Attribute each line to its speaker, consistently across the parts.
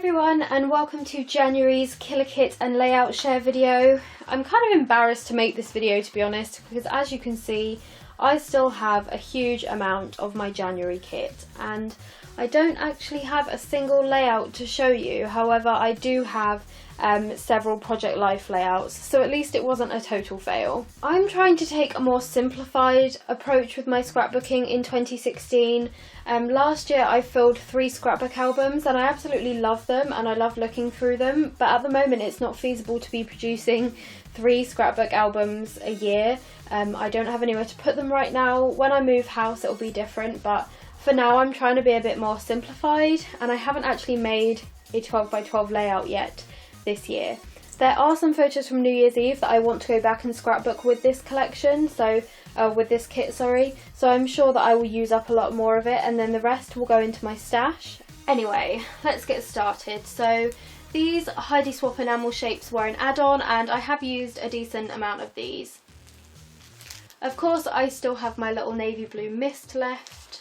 Speaker 1: everyone, and welcome to January's Killer Kit and Layout Share video. I'm kind of embarrassed to make this video, to be honest, because as you can see I still have a huge amount of my January kit and I don't actually have a single layout to show you. However, I do have several Project Life layouts, so at least it wasn't a total fail. I'm trying to take a more simplified approach with my scrapbooking in 2016. Last year I filled 3 scrapbook albums and I absolutely love them and I love looking through them, but at the moment it's not feasible to be producing 3 scrapbook albums a year. I don't have anywhere to put them right now. When I move house it'll be different, but for now I'm trying to be a bit more simplified and I haven't actually made a 12x12 layout yet this year. There are some photos from New Year's Eve that I want to go back and scrapbook with this collection, with this kit, sorry. So I'm sure that I will use up a lot more of it and then the rest will go into my stash. Anyway, let's get started. So these Heidi Swap enamel shapes were an add-on and I have used a decent amount of these. Of course I still have my little navy blue mist left.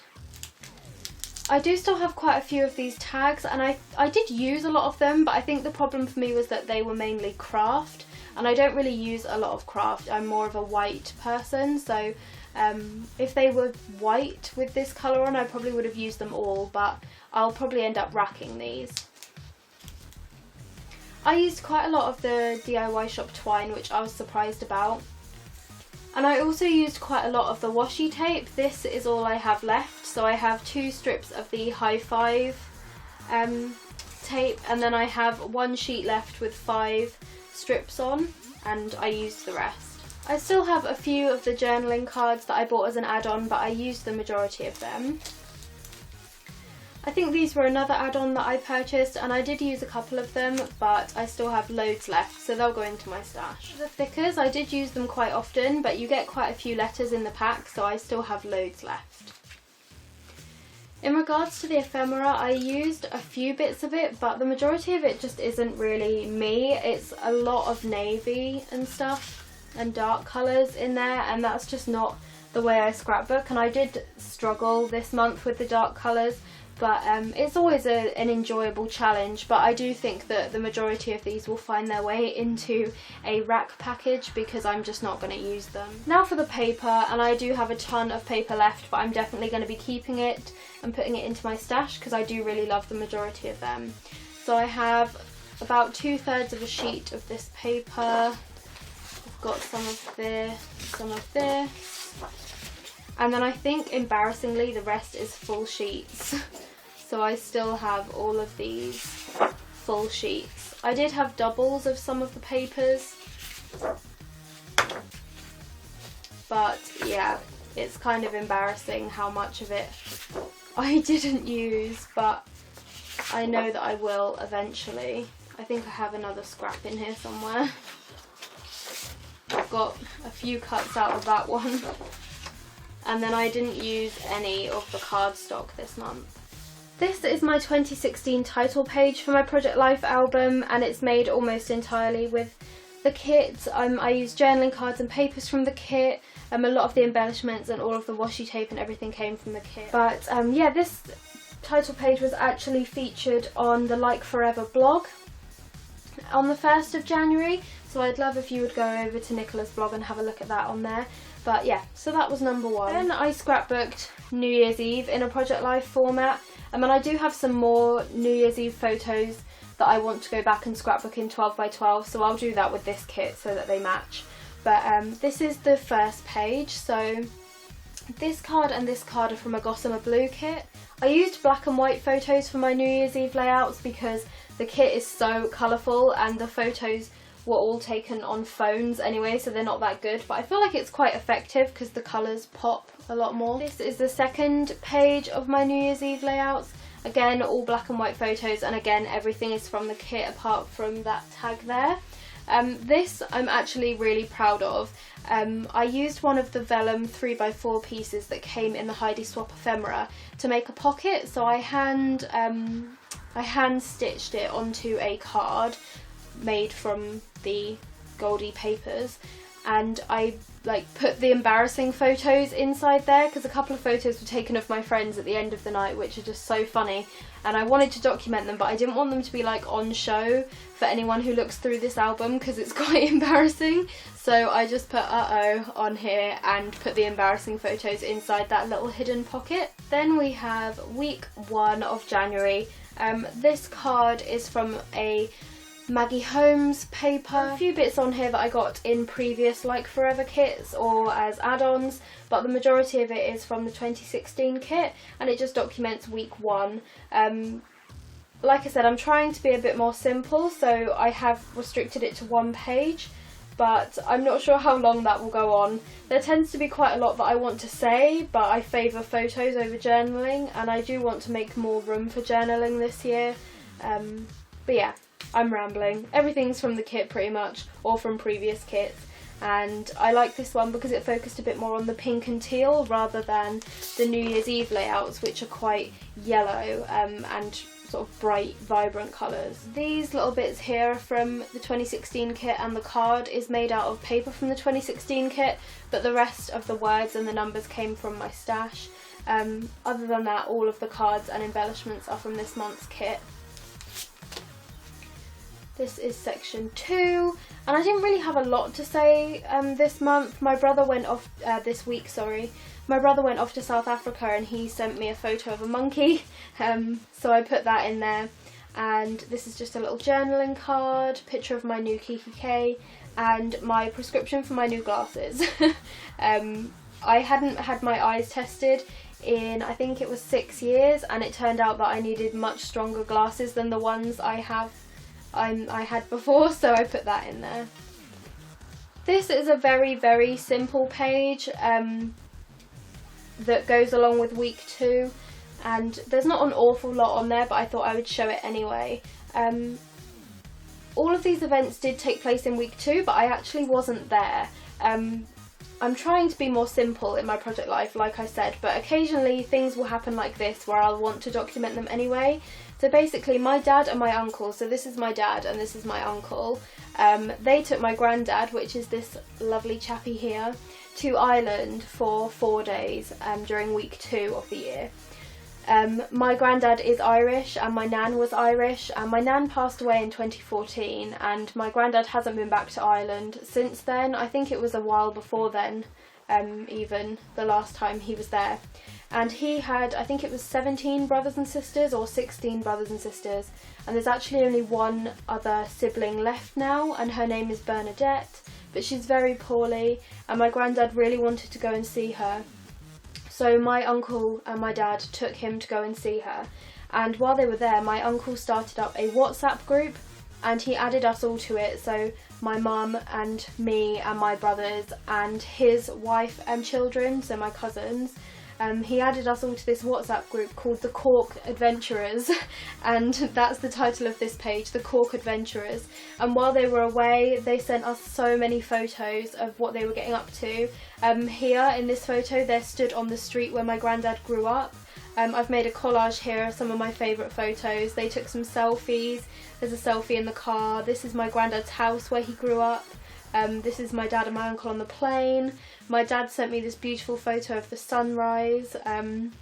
Speaker 1: I do still have quite a few of these tags and I did use a lot of them, but I think the problem for me was that they were mainly craft and I don't really use a lot of craft. I'm more of a white person, so if they were white with this colour on I probably would have used them all, but I'll probably end up racking these. I used quite a lot of the DIY shop twine, which I was surprised about. And I also used quite a lot of the washi tape. This is all I have left. So I have 2 strips of the high 5 tape and then I have 1 sheet left with 5 strips on and I used the rest. I still have a few of the journaling cards that I bought as an add-on, but I used the majority of them. I think these were another add-on that I purchased and I did use a couple of them, but I still have loads left, so they'll go into my stash. The thickers, I did use them quite often, but you get quite a few letters in the pack, so I still have loads left. In regards to the ephemera, I used a few bits of it, but the majority of it just isn't really me. It's a lot of navy and stuff and dark colours in there, and that's just not the way I scrapbook, and I did struggle this month with the dark colours. But it's always an enjoyable challenge, but I do think that the majority of these will find their way into a rack package because I'm just not going to use them. Now for the paper, and I do have a ton of paper left, but I'm definitely going to be keeping it and putting it into my stash because I do really love the majority of them. So I have about 2/3 of a sheet of this paper. I've got some of this, and then I think embarrassingly the rest is full sheets. So I still have all of these full sheets. I did have doubles of some of the papers, but yeah, it's kind of embarrassing how much of it I didn't use, but I know that I will eventually. I think I have another scrap in here somewhere. I've got a few cuts out of that one. And then I didn't use any of the cardstock this month. This is my 2016 title page for my Project Life album and it's made almost entirely with the kit. I used journaling cards and papers from the kit. A lot of the embellishments and all of the washi tape and everything came from the kit. But yeah, this title page was actually featured on the Like Forever blog on the 1st of January. So I'd love if you would go over to Nicola's blog and have a look at that on there. But yeah, so that was number 1. Then I scrapbooked New Year's Eve in a Project Life format. And I do have some more New Year's Eve photos that I want to go back and scrapbook in 12x12, so I'll do that with this kit so that they match. But this is the first page. So this card and this card are from a Gossamer Blue kit. I used black and white photos for my New Year's Eve layouts because the kit is so colourful and the photos were all taken on phones anyway, so they're not that good, but I feel like it's quite effective because the colours pop a lot more. This is the second page of my New Year's Eve layouts. Again, all black and white photos, and again everything is from the kit apart from that tag there. This I'm actually really proud of. I used one of the vellum 3x4 pieces that came in the Heidi Swap ephemera to make a pocket, so I hand stitched it onto a card made from the Goldie papers, and I like put the embarrassing photos inside there because a couple of photos were taken of my friends at the end of the night, which are just so funny, and I wanted to document them, but I didn't want them to be like on show for anyone who looks through this album because it's quite embarrassing. So I just put uh-oh on here and put the embarrassing photos inside that little hidden pocket. Then we have week 1 of January. This card is from a Maggie Holmes paper. A few bits on here that I got in previous Like Forever kits or as add-ons, but the majority of it is from the 2016 kit, and it just documents week 1. Like I said, I'm trying to be a bit more simple, so I have restricted it to 1 page, but I'm not sure how long that will go on. There tends to be quite a lot that I want to say, but I favour photos over journaling, and I do want to make more room for journaling this year. But yeah, I'm rambling. Everything's from the kit pretty much, or from previous kits, and I like this one because it focused a bit more on the pink and teal rather than the New Year's Eve layouts, which are quite yellow and sort of bright, vibrant colours. These little bits here are from the 2016 kit, and the card is made out of paper from the 2016 kit, but the rest of the words and the numbers came from my stash. Other than that, all of the cards and embellishments are from this month's kit. This is section 2, and I didn't really have a lot to say this month. My brother went off, this week, sorry. My brother went off to South Africa and he sent me a photo of a monkey, so I put that in there. And this is just a little journaling card, picture of my new Kiki K, and my prescription for my new glasses. I hadn't had my eyes tested in, I think it was 6 years, and it turned out that I needed much stronger glasses than the ones I had before, so I put that in there. This is a very, very simple page that goes along with week 2, and there's not an awful lot on there, but I thought I would show it anyway. All of these events did take place in week 2, but I actually wasn't there. I'm trying to be more simple in my project life, like I said, but occasionally things will happen like this where I'll want to document them anyway. So basically my dad and my uncle, so this is my dad and this is my uncle, they took my granddad, which is this lovely chappy here, to Ireland for 4 days during week 2 of the year. My granddad is Irish and my nan was Irish, and my nan passed away in 2014, and my granddad hasn't been back to Ireland since then. I think it was a while before then, even the last time he was there. And he had, I think it was 17 brothers and sisters or 16 brothers and sisters, and there's actually only one other sibling left now, and her name is Bernadette, but she's very poorly, and my granddad really wanted to go and see her. So my uncle and my dad took him to go and see her, and while they were there my uncle started up a WhatsApp group and he added us all to it, so my mum and me and my brothers and his wife and children, so my cousins. He added us all to this WhatsApp group called the Cork Adventurers, and that's the title of this page, the Cork Adventurers. And while they were away they sent us so many photos of what they were getting up to. Here in this photo they're stood on the street where my granddad grew up. I've made a collage here of some of my favourite photos. They took some selfies. There's a selfie in the car. This is my granddad's house where he grew up. This is my dad and my uncle on the plane. My dad sent me this beautiful photo of the sunrise, and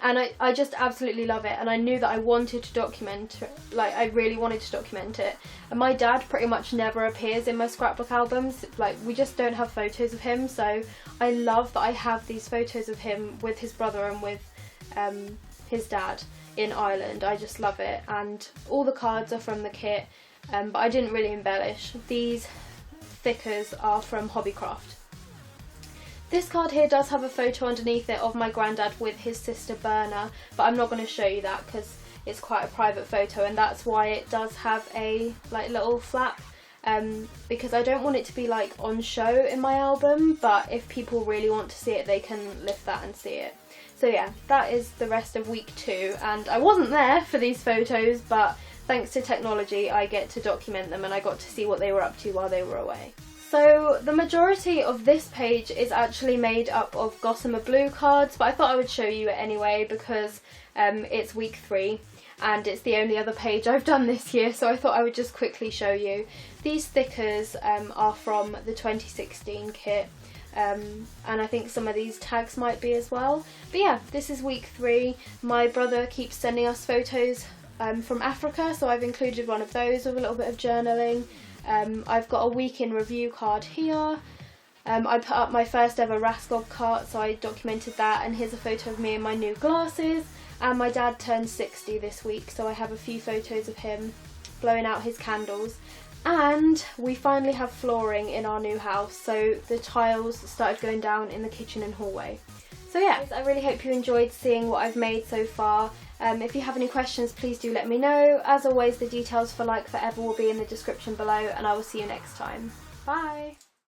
Speaker 1: I just absolutely love it, and I knew that I wanted to document it, like I really wanted to document it. And my dad pretty much never appears in my scrapbook albums, like we just don't have photos of him, so I love that I have these photos of him with his brother and with his dad in Ireland. I just love it, and all the cards are from the kit, but I didn't really embellish. These stickers are from Hobbycraft. This card here does have a photo underneath it of my granddad with his sister Berna, but I'm not going to show you that because it's quite a private photo, and that's why it does have a like little flap, because I don't want it to be like on show in my album, but if people really want to see it they can lift that and see it. So yeah, that is the rest of week 2, and I wasn't there for these photos, but thanks to technology I get to document them and I got to see what they were up to while they were away. So the majority of this page is actually made up of Gossamer Blue cards, but I thought I would show you it anyway because it's week 3. and it's the only other page I've done this year, so I thought I would just quickly show you. These stickers are from the 2016 kit, and I think some of these tags might be as well. But yeah, this is week 3. My brother keeps sending us photos from Africa, so I've included one of those with a little bit of journaling. I've got a week in review card here. I put up my first ever Raskog cart, so I documented that, and here's a photo of me in my new glasses. And my dad turned 60 this week, so I have a few photos of him blowing out his candles. And we finally have flooring in our new house, so the tiles started going down in the kitchen and hallway. So yeah, I really hope you enjoyed seeing what I've made so far. If you have any questions, please do let me know. As always, the details for Like Forever will be in the description below, and I will see you next time. Bye!